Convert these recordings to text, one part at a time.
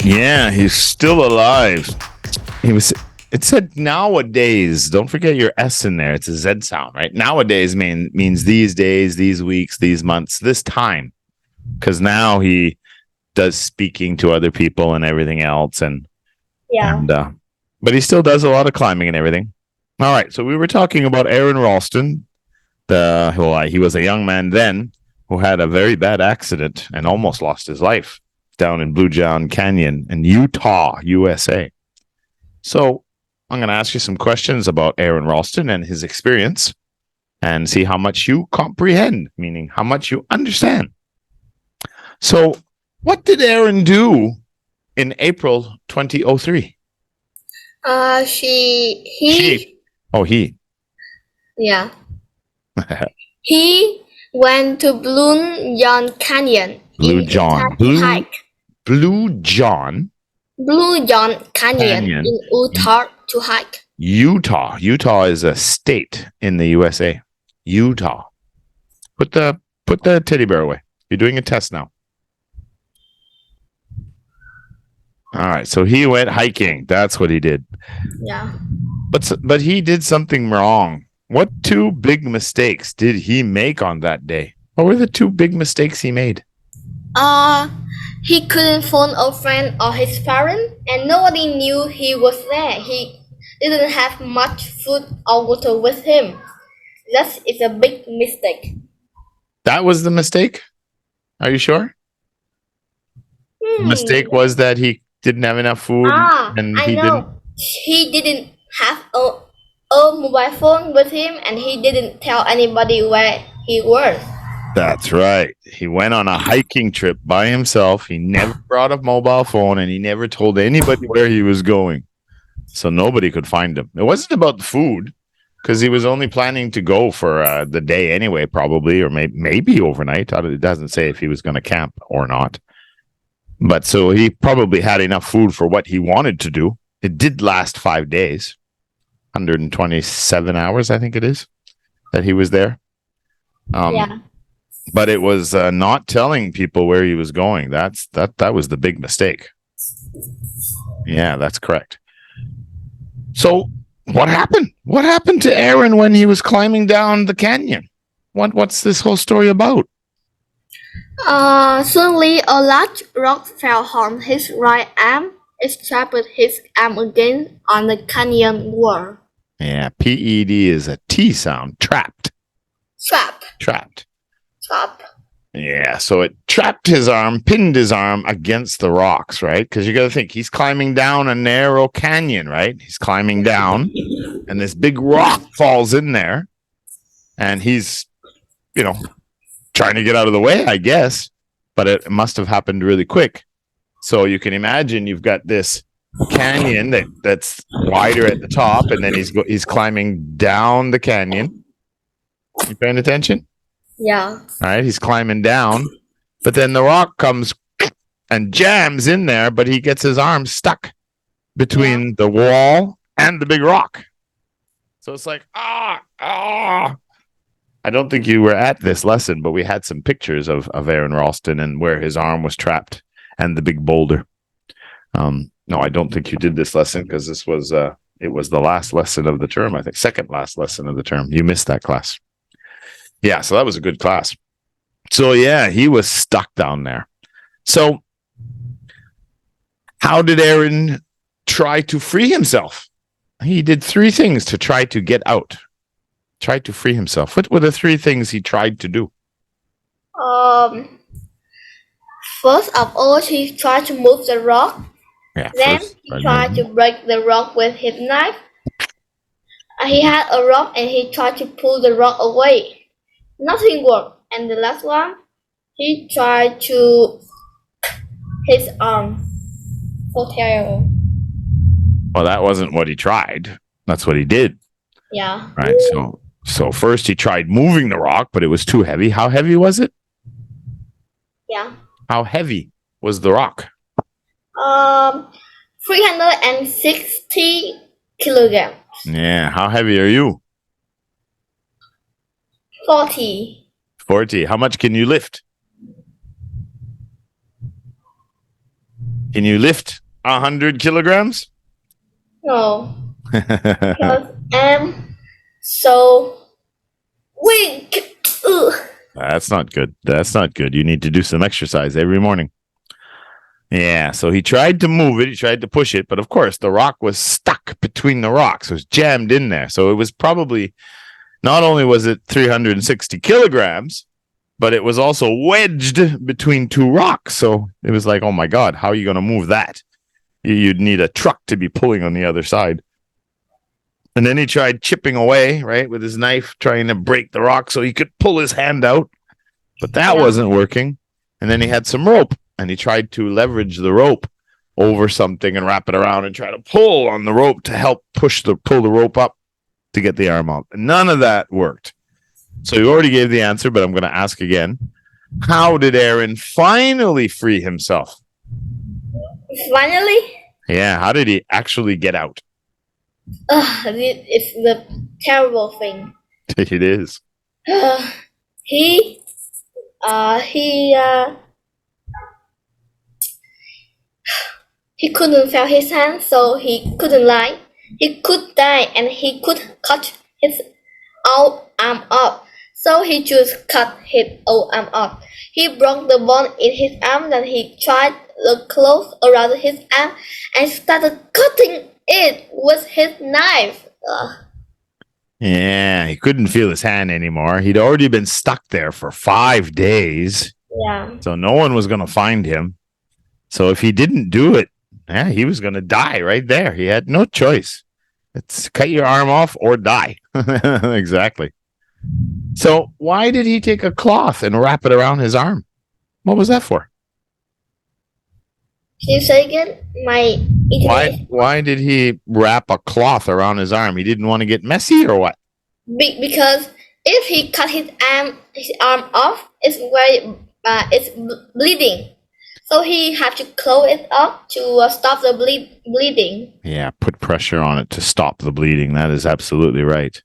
Yeah, he's still alive. He was. It said nowadays. Don't forget your S in there. It's a Z sound, right? Nowadays means these days, these weeks, these months, this time. Because now he does speaking to other people and everything else, and Yeah. but he still does a lot of climbing and everything. All right, so we were talking about Aron Ralston. He was a young man then who had a very bad accident and almost lost his life down in Blue John Canyon in Utah, USA. So I'm going to ask you some questions about Aron Ralston and his experience and see how much you comprehend, meaning how much you understand. So, what did Aron do in April 2003? He. Oh, he. Yeah. He went to Blue John Canyon Blue John. Blue John Canyon in Utah to hike. Utah. Utah is a state in the USA. Utah. Put the teddy bear away. You're doing a test now. All right. So he went hiking. That's what he did. Yeah. But he did something wrong. What two big mistakes did he make on that day? What were the two big mistakes he made? He couldn't phone a friend or his parent, and nobody knew he was there. He didn't have much food or water with him. That is a big mistake. That was the mistake? Are you sure? The mistake was that he didn't have enough food. And I know. He didn't have a mobile phone with him, and he didn't tell anybody where he was. That's right. He went on a hiking trip by himself. He never brought a mobile phone, and he never told anybody where he was going. So nobody could find him. It wasn't about the food, because he was only planning to go for the day anyway, probably, or maybe overnight. It doesn't say if he was going to camp or not. But so he probably had enough food for what he wanted to do. It did last 5 days, 127 hours, I think it is, that he was there. Yeah. But it was not telling people where he was going. That was the big mistake. Yeah, that's correct. So what happened? What happened to Aron when he was climbing down the canyon? What's this whole story about? Suddenly a large rock fell on his right arm. It trapped his arm again on the canyon wall. Yeah, PED is a T sound. Trapped. Trapped. Yeah, so it trapped his arm, pinned his arm against the rocks, right? Because you got to think, he's climbing down a narrow canyon, right? He's climbing down, and this big rock falls in there, and he's, trying to get out of the way, I guess, but it must have happened really quick. So you can imagine you've got this canyon that's wider at the top, and then he's climbing down the canyon. You paying attention? Yeah. All right, he's climbing down, but then the rock comes and jams in there, but he gets his arm stuck between the wall and the big rock. So it's like, I don't think you were at this lesson, but we had some pictures of Aron Ralston and where his arm was trapped and the big boulder. No, I don't think you did this lesson because this was it was the last lesson of the term, I think, second last lesson of the term. You missed that class. Yeah, so that was a good class. So yeah, he was stuck down there. So how did Aron try to free himself? He did 3 things to try to get out. Tried to free himself. What were the 3 things he tried to do? First of all, he tried to move the rock. Yeah, then he tried to break the rock with his knife. He had a rock and he tried to pull the rock away. Nothing worked. And the last one, he tried to his arm. So terrible. Well, that wasn't what he tried. That's what he did. Yeah. Right. So first he tried moving the rock, but it was too heavy. How heavy was it? Yeah. How heavy was the rock? 360 kilograms. Yeah. How heavy are you? 40. 40. How much can you lift? Can you lift 100 kilograms? No, because I'm so weak. Ugh. That's not good. That's not good. You need to do some exercise every morning. Yeah, so he tried to move it. He tried to push it. But of course, the rock was stuck between the rocks. It was jammed in there. So it was probably, not only was it 360 kilograms, but it was also wedged between two rocks. So it was like, oh my God, how are you going to move that? You'd need a truck to be pulling on the other side. And then he tried chipping away, right, with his knife, trying to break the rock so he could pull his hand out. But that wasn't working. And then he had some rope, and he tried to leverage the rope over something and wrap it around and try to pull on the rope to help pull the rope up to get the arm up. And none of that worked. So you already gave the answer, but I'm going to ask again. How did Aron finally free himself? Finally? Yeah, how did he actually get out? It's the terrible thing. It is. He couldn't feel his hand, so he couldn't lie. He could die, and he could cut his own arm off. So he just cut his own arm off. He broke the bone in his arm, then he tied the cloth around his arm and started cutting it with his knife. Yeah, he couldn't feel his hand anymore. He'd already been stuck there for 5 days. Yeah. So no one was going to find him. So if he didn't do it, yeah, he was going to die right there. He had no choice. It's cut your arm off or die. Exactly. So why did he take a cloth and wrap it around his arm? What was that for? Can you say again? Why did he wrap a cloth around his arm? He didn't want to get messy or what? Because if he cut his arm off, it's bleeding. So he had to close it up to stop the bleeding. Yeah, put pressure on it to stop the bleeding. That is absolutely right.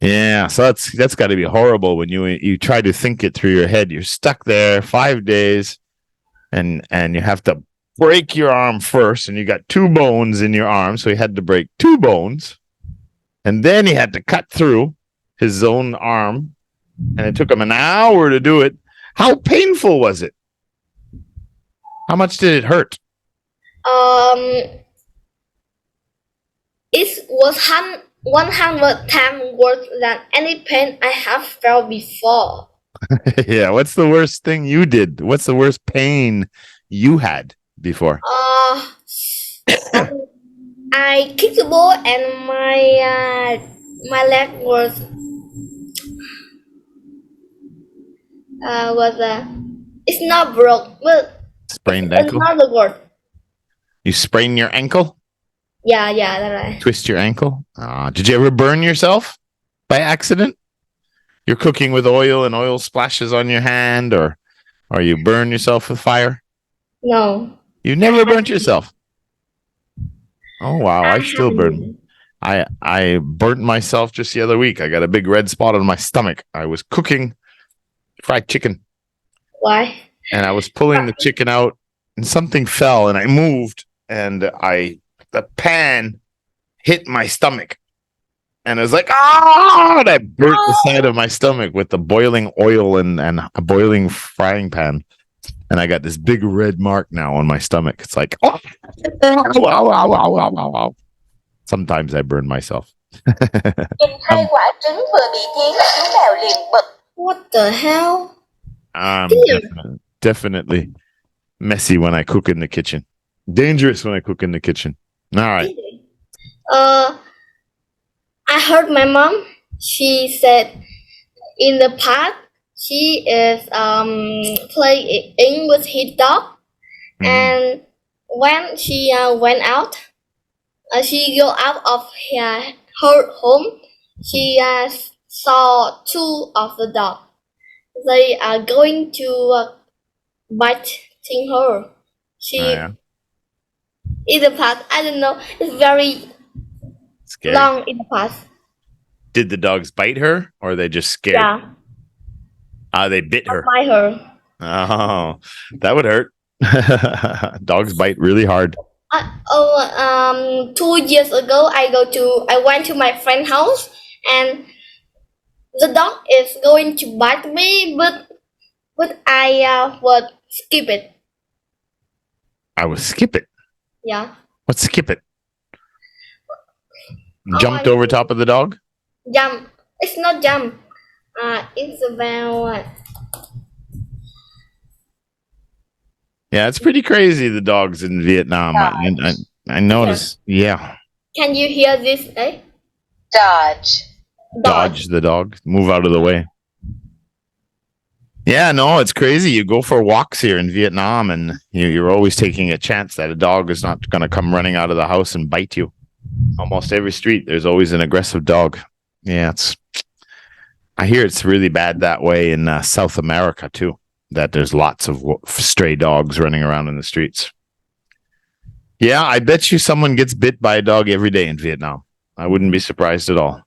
Yeah, so that's got to be horrible when you try to think it through your head. You're stuck there 5 days, and you have to break your arm first, and you got 2 bones in your arm, so he had to break 2 bones, and then he had to cut through his own arm, and it took him an hour to do it. How painful was it? How much did it hurt? It was 100 times worse than any pain I have felt before. Yeah, what's the worst thing you did? What's the worst pain you had before? I kicked the ball and my leg was it's not broke. Well, sprained ankle. It's not the word. You sprained your ankle? Yeah, that's right. Twist your ankle? Did you ever burn yourself by accident? You're cooking with oil and oil splashes on your hand, or you burn yourself with fire? No. You never burnt yourself? Oh, wow. I still burn. I burnt myself just the other week. I got a big red spot on my stomach. I was cooking fried chicken. Why? And I was pulling the chicken out, and something fell, and I moved, and the pan hit my stomach. And I was like, and I burnt the side of my stomach with the boiling oil and a boiling frying pan. And I got this big red mark now on my stomach. It's like, sometimes I burn myself. What the hell? I'm definitely messy when I cook in the kitchen. Dangerous when I cook in the kitchen. All right. I heard my mom. She said in the past she is playing with his dog, and when she went out, she go out of her home. She saw 2 of the dogs. They are going to biting her. In the past, I don't know. It's very scary. Long in the past. Did the dogs bite her, or are they just scared? Yeah. They bit her. Bite her. Oh, that would hurt. Dogs bite really hard. 2 years ago, I went to my friend's house, and the dog is going to bite me, but I would skip it. I would skip it. Yeah. What skip it? Oh, Jumped over top of the dog? Jump. It's not jump. It's about. Yeah, it's pretty crazy, the dogs in Vietnam. I noticed. Yeah. Can you hear this? Eh? Dodge the dog. Move out of the way. Yeah, no, it's crazy. You go for walks here in Vietnam, and you're always taking a chance that a dog is not going to come running out of the house and bite you. Almost every street, there's always an aggressive dog. Yeah, I hear it's really bad that way in South America, too, that there's lots of stray dogs running around in the streets. Yeah, I bet you someone gets bit by a dog every day in Vietnam. I wouldn't be surprised at all.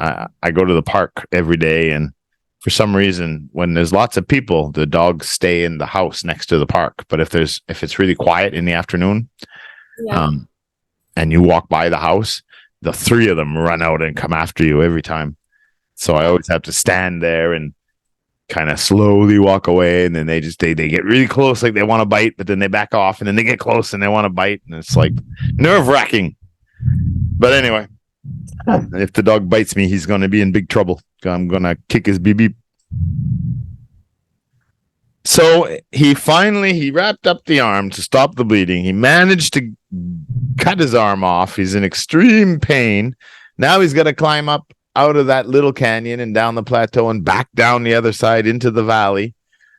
I go to the park every day, and for some reason, when there's lots of people, the dogs stay in the house next to the park. But if it's really quiet in the afternoon, and you walk by the house, the three of them run out and come after you every time. So I always have to stand there and kind of slowly walk away, and then they get really close, like they want to bite, but then they back off, and then they get close and they want to bite, and it's like nerve-wracking. But anyway, if the dog bites me, he's going to be in big trouble. I'm going to kick his beep. So he wrapped up the arm to stop the bleeding. He managed to cut his arm off. He's in extreme pain. Now he's got to climb up out of that little canyon and down the plateau and back down the other side into the valley.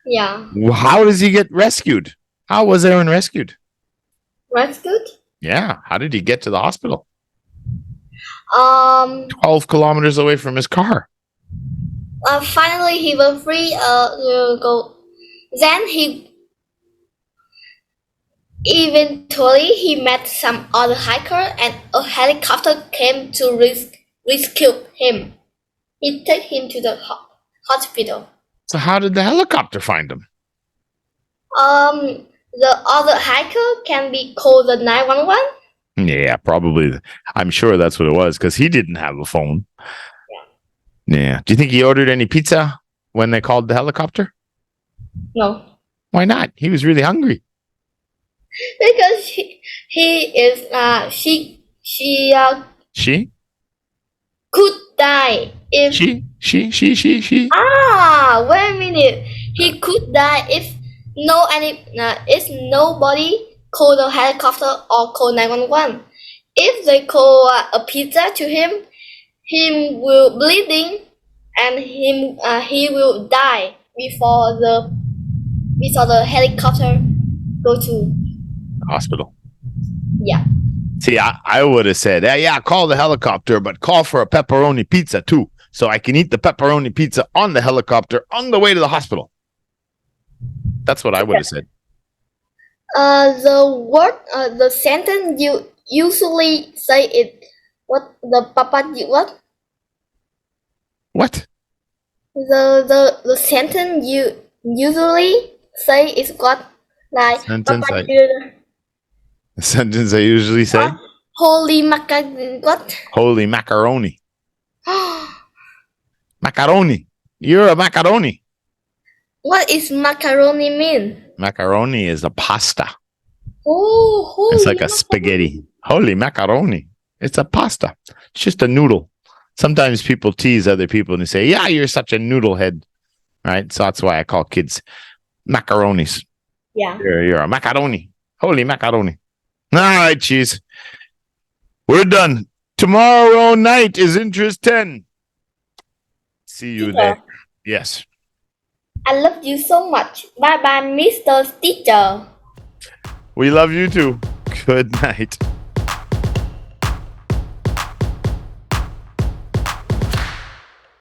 Yeah. How does he get rescued? How was Aron rescued? Rescued? Yeah. How did he get to the hospital? 12 kilometers away from his car. Finally, he was free to go. Then eventually he met some other hiker, and a helicopter came to rescue him. He took him to the hospital. So how did the helicopter find him? The other hiker can be called the 911. Yeah, probably. I'm sure that's what it was, because he didn't have a phone. Yeah. Do you think he ordered any pizza when they called the helicopter? No. Why not? He was really hungry. Because she could die if she. Wait a minute. He could die if nobody called the helicopter or call 911. If they call a pizza to him will bleeding, and he will die before the helicopter go to hospital. Yeah. See, I would have said, yeah, call the helicopter, but call for a pepperoni pizza too, so I can eat the pepperoni pizza on the helicopter on the way to the hospital. That's what I would have said. The sentence you usually say it. What the papa did what? What? The sentence you usually say is what? Like The sentence I usually say? Holy macaroni. What? Holy macaroni. Macaroni. You're a macaroni. What is macaroni mean? Macaroni is a pasta. Oh, it's like a spaghetti. Holy macaroni. It's a pasta. It's just a noodle. Sometimes people tease other people and they say, yeah, you're such a noodle head. Right? So that's why I call kids macaronis. Yeah. You're a macaroni. Holy macaroni. All right, cheese. We're done. Tomorrow night is interest 10. See you there. Yes. I love you so much. Bye-bye, Mr. Teacher. We love you too. Good night.